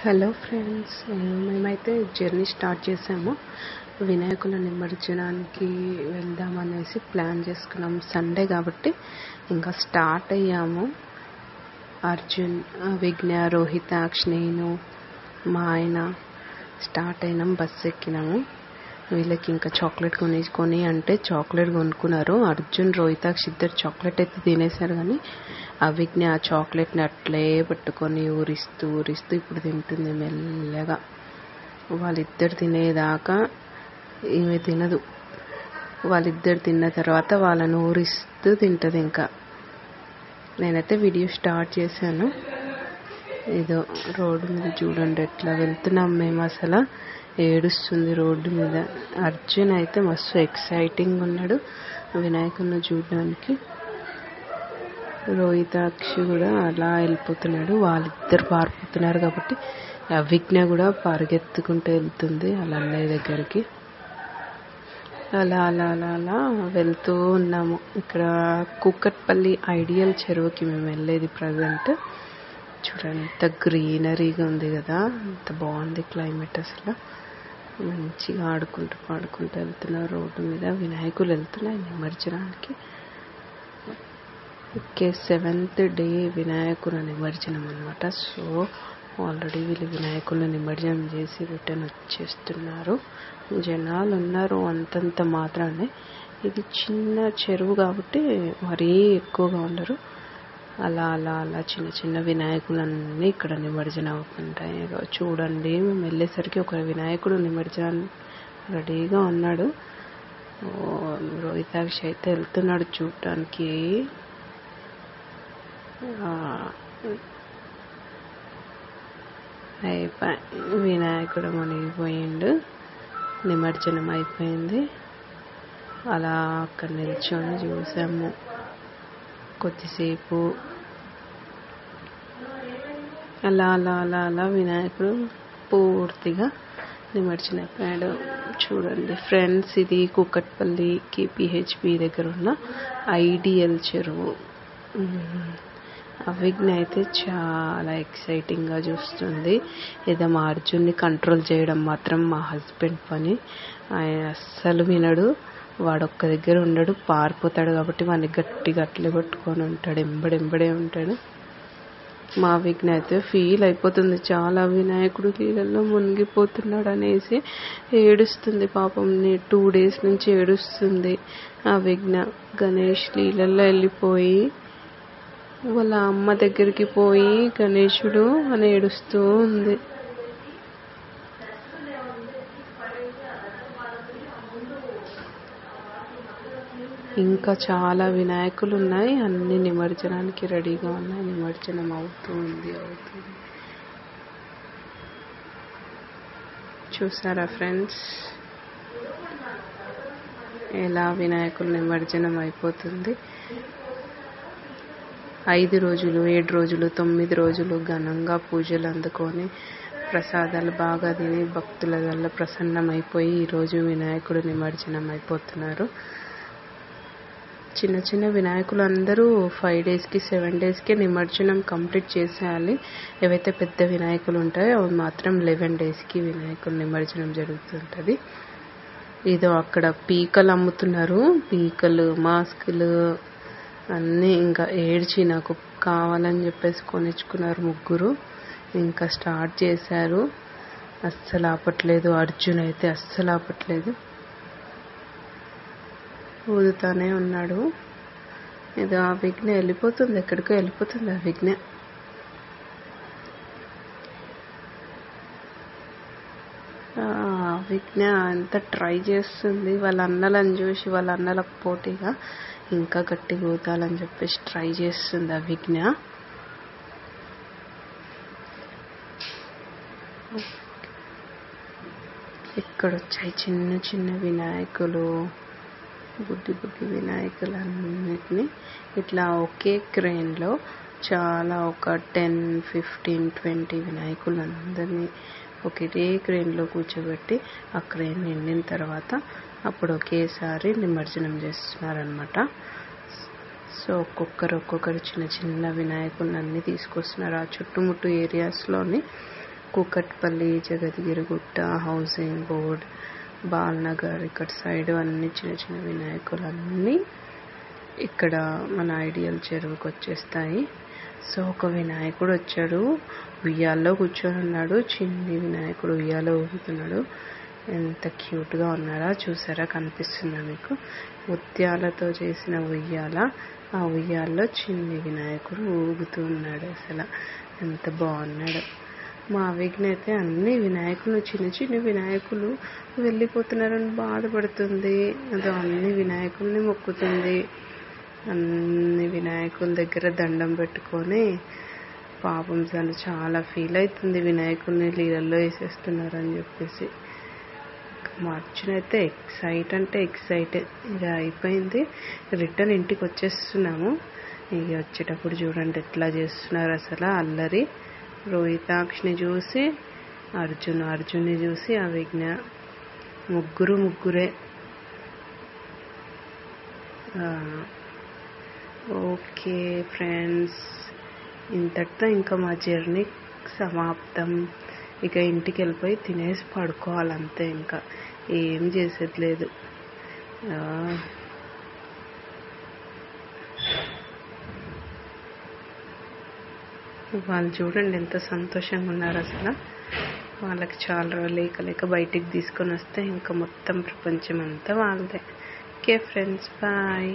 Hello friends, మేమైతే journey start చేసాము. వినాయకుల నిమజ్జనానికి వెళ్దామనేసి ప్లాన్ చేసుకున్నాము. సండే కాబట్టి ఇంకా స్టార్ట్ అయ్యాము. అర్జున్, విఘ్న, రోహితాక్ష్, నేను, మా ఆయన స్టార్ట్ అయినాం. బస్సు ఎక్కినాము. వీళ్ళకి ఇంకా చాక్లెట్ కొని అంటే చాక్లెట్ కొనుక్కున్నారు. అర్జున్, రోహితాక్ష్ ఇద్దరు చాక్లెట్ అయితే తినేశారు, కానీ విఘ్న ఆ చాక్లెట్ని అట్లే పట్టుకొని ఊరిస్తూ ఇప్పుడు తింటుంది మెల్లగా. వాళ్ళిద్దరు తినేదాకా ఈమె తినదు. వాళ్ళిద్దరు తిన్న తర్వాత వాళ్ళని ఊరిస్తూ తింటుంది. ఇంకా నేనైతే వీడియో స్టార్ట్ చేశాను. ఏదో రోడ్డు మీద చూడండి ఎట్లా వెళ్తున్నాం మేము. అసలు ఏడుస్తుంది రోడ్డు మీద. అర్జున్ అయితే మస్తు ఎక్సైటింగ్ ఉన్నాడు వినాయకుడిని చూడడానికి. రోహితాక్షి కూడా అలా వెళ్ళిపోతున్నాడు. వాళ్ళిద్దరు పారిపోతున్నారు కాబట్టి విఘ్న కూడా పరిగెత్తుకుంటూ వెళ్తుంది వాళ్ళ అన్నయ్య దగ్గరికి. అలా అలా అలా అలా వెళ్తూ ఉన్నాము. ఇక్కడ కూకట్పల్లి ఐడియల్ చెరువుకి మేము వెళ్ళేది ప్రజెంట్. చూడండి ఎంత గ్రీనరీగా ఉంది కదా, ఎంత బాగుంది క్లైమేట్. అసలు మంచిగా ఆడుకుంటూ పాడుకుంటూ వెళ్తున్నారు రోడ్డు మీద. వినాయకులు వెళ్తున్నాయి నిమజ్జనానికి. ఓకే, 7th డే వినాయకుల నిమజ్జనం అనమాట. సో ఆల్రెడీ వీళ్ళు వినాయకులను నిమజ్జనం చేసి రిటర్న్ వచ్చేస్తున్నారు. జనాలు ఉన్నారు అంతంత మాత్రానే. ఇది చిన్న చెరువు కాబట్టి మరీ ఎక్కువగా ఉండరు. అలా అలా అలా చిన్న చిన్న వినాయకులన్నీ ఇక్కడ నిమజ్జనం అవుతుంటాయి. చూడండి, మేము వెళ్ళేసరికి ఒక వినాయకుడు నిమజ్జనం రెడీగా ఉన్నాడు. రోహితాక్షి అయితే వెళ్తున్నాడు చూడటానికి. వినాయకుడు మునిగిపోయిండు. నిమజ్జనం అయిపోయింది. అలా అక్కడ నిల్చొని చూసాము కొద్దిసేపు. అలా అలా అలా అలా వినాయకుడు పూర్తిగా నిమజ్జనం అయిపోయాడు. చూడండి ఫ్రెండ్స్, ఇది కూకట్పల్లి KPHP దగ్గర ఉన్న ఐడియల్ చెరువు. విఘ్న అయితే చాలా ఎక్సైటింగ్గా చూస్తుంది. ఏదో మా అర్జున్ని కంట్రోల్ చేయడం మాత్రం మా హస్బెండ్ పని. ఆయన అస్సలు వినడు. వాడు ఒక్క దగ్గర ఉండడు, పారిపోతాడు కాబట్టి వాడిని గట్టిగా అట్లే పట్టుకొని ఉంటాడు, ఎంబడెంబడే ఉంటాడు. మా విఘ్న అయితే ఫీల్ అయిపోతుంది చాలా. వినాయకుడు నీళ్ళల్లో మునిగిపోతున్నాడు అనేసి ఏడుస్తుంది పాపం. 2 days నుంచి ఏడుస్తుంది ఆ విఘ్న. గణేష్ నీళ్ళల్లో వెళ్ళిపోయి వాళ్ళ అమ్మ దగ్గరికి పోయి గణేశుడు అని ఏడుస్తూ ఉంది. ఇంకా చాలా వినాయకులు ఉన్నాయి, అన్ని నిమజ్జనానికి రెడీగా ఉన్నాయి. నిమజ్జనం అవుతుంది. చూసారా ఫ్రెండ్స్, ఎలా వినాయకులు నిమజ్జనం అయిపోతుంది. 5 రోజులు, 7 రోజులు, 9 రోజులు ఘనంగా పూజలు అందుకొని ప్రసాదాలు బాగా తిని భక్తుల వల్ల ప్రసన్నమైపోయి ఈరోజు వినాయకుడు నిమజ్జనం అయిపోతున్నారు. చిన్న చిన్న వినాయకులు అందరూ 5 daysకి 7 daysకి నిమజ్జనం కంప్లీట్ చేసేయాలి. ఏవైతే పెద్ద వినాయకులు ఉంటాయో అవి మాత్రం 11 daysకి వినాయకుడు నిమజ్జనం జరుగుతుంటుంది. ఏదో అక్కడ పీకలు అమ్ముతున్నారు, పీకలు, మాస్కులు అన్నీ. ఇంకా ఏడ్చి నాకు కావాలని చెప్పేసి కొనిచ్చుకున్నారు ముగ్గురు. ఇంకా స్టార్ట్ చేశారు. అస్సలు ఆపట్లేదు. అర్జున్ అయితే అస్సలు ఆపట్లేదు, ఊదుతానే ఉన్నాడు. ఏదో ఆ విఘ్న వెళ్ళిపోతుంది, ఎక్కడికో వెళ్ళిపోతుంది ఆ విఘ్న. విఘ్న అంతా ట్రై చేస్తుంది. వాళ్ళ అన్నలను చూసి వాళ్ళ అన్నలకు పోటీగా ఇంకా గట్టిగా ఊదాలని చెప్పేసి ట్రై చేస్తుంది ఆ విఘ్న. ఇక్కడ వచ్చాయి చిన్న చిన్న వినాయకులు, బుడ్డి బుడ్డి వినాయకులు అన్నిటినీ ఇట్లా ఒకే క్రేన్లో చాలా ఒక 10, 15, 20 వినాయకులు అందరినీ ఒకటే క్రేన్లో కూర్చోబెట్టి ఆ క్రేన్ నిండిన తర్వాత అప్పుడు ఒకేసారి నిమజ్జనం చేస్తున్నారనమాట. సో ఒక్కొక్కరు చిన్న చిన్న వినాయకులను అన్నీ తీసుకొస్తున్నారు. ఆ చుట్టుముట్టు ఏరియాస్లోని కూకట్పల్లి, జగద్గిరిగుట్ట, హౌసింగ్ బోర్డ్, బాల్నగర్ ఇక్కడ సైడ్ అన్ని చిన్న చిన్న వినాయకులన్నీ ఇక్కడ మన ఐడియల్ చెరువుకి వచ్చేస్తాయి. సో ఒక వినాయకుడు వచ్చాడు, ఉయ్యాల్లో కూర్చొని ఉన్నాడు. చిన్ని వినాయకుడు ఉయ్యాలో ఊగుతున్నాడు. ఎంత క్యూట్గా ఉన్నారా, చూసారా, కనిపిస్తుందా మీకు? ముత్యాలతో చేసిన ఉయ్యాల, ఆ ఉయ్యాల్లో చిన్ని వినాయకుడు ఊగుతూ ఉన్నాడు. అసలు ఎంత బాగున్నాడు. మా విఘ్న అయితే అన్ని వినాయకులు, చిన్న చిన్న వినాయకులు వెళ్ళిపోతున్నారని బాధపడుతుంది. అదో అన్ని వినాయకుల్ని మొక్కుతుంది. అన్ని వినాయకుల దగ్గర దండం పెట్టుకొని పాపం తను చాలా ఫీల్ అవుతుంది, వినాయకుల్ని నీళ్ళల్లో వేసేస్తున్నారని చెప్పేసి. మా అర్జున్ అయితే ఎక్సైట్. ఇక అయిపోయింది, రిటర్న్ ఇంటికి వచ్చేస్తున్నాము. ఇక వచ్చేటప్పుడు చూడండి ఎట్లా చేస్తున్నారు అసలు అల్లరి. రోహితాక్షిని చూసి అర్జున్ని చూసి ఆ విఘ్న ముగ్గురే. ఓకే ఫ్రెండ్స్, ఇంతటితో ఇంకా మా జర్నీ సమాప్తం. ఇక ఇంటికి వెళ్ళిపోయి తినేసి పడుకోవాలంతే, ఇంకా ఏం చేసేది లేదు. వాళ్ళు చూడండి ఎంత సంతోషంగా ఉన్నారు అసలు. వాళ్ళకి చాలా రోజులు లేక బయటికి తీసుకొని వస్తే ఇంకా మొత్తం ప్రపంచం అంతా వాళ్ళదే. Okay friends, bye.